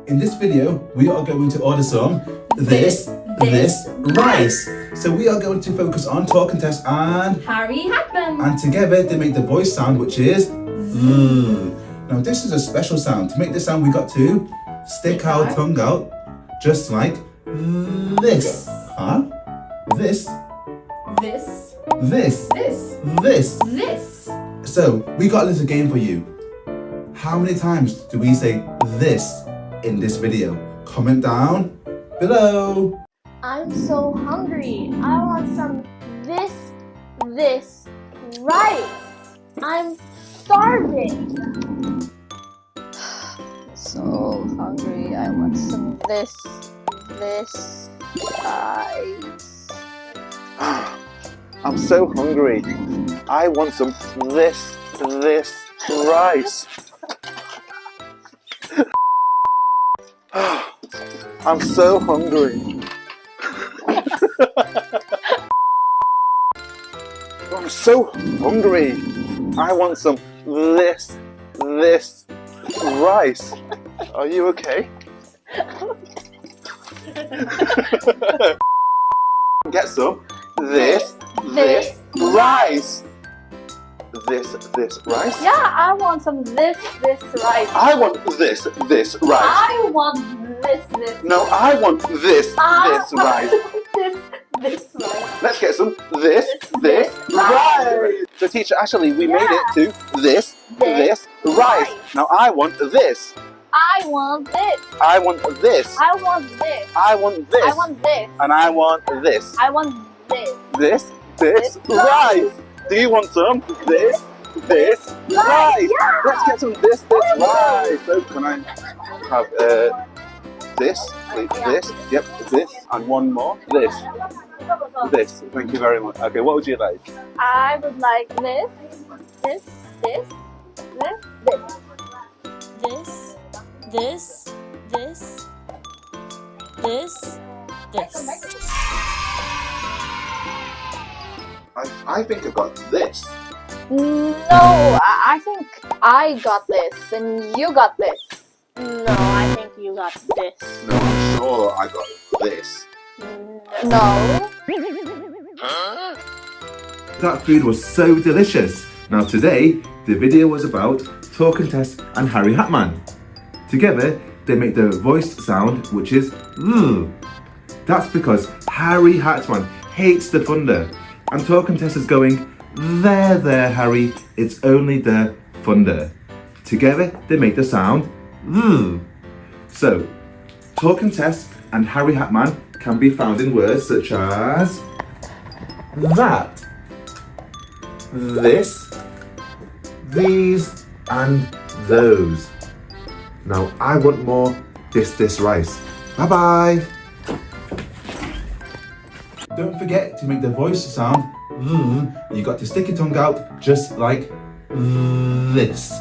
in this video, we are going to order some this rice. So we are going to focus on Talk and Test and Harry Hackman. And together they make the voice sound, which is Now this is a special sound. To make this sound, we got to stick our tongue out, just like this. Huh? This. So we got a little game for you. How many times do we say this in this video? Comment down below. I'm so hungry. I want some this rice. I'm starving. So hungry. I want some this rice. I'm so hungry. I want some this rice. I'm so hungry. I'm so hungry. I want some this rice. Are you okay? Get some this rice. This rice? Yeah, I want some this rice. I want this rice. I want this. No, I want this rice. This rice. Let's get some this rice. So Teacher Ashley, we made it to this rice. Now I want this. I want this. I want this. I want this. I want this. I want this. And I want this. I want this. This rice. Do you want some this rice? Yeah. Let's get some this rice. So can I have this, please? This, yep, this, and one more. This. Thank you very much. Okay, what would you like? I would like this. I think I got this. No, I think I got this and you got this. No, I think you got this. No, I'm sure I got this. No. That food was so delicious. Now today, the video was about Talk and Test and Harry Hackman. Together, they make the voice sound, which is That's because Harry Hackman hates the thunder. And Talk and Test is going, there, Harry, it's only the thunder. Together, they make the sound So, Talk and Test and Harry Hackman can be found in words such as that, this, these, and those. Now I want more this rice. Bye bye. Don't forget to make the voice sound. You got to stick your tongue out just like this.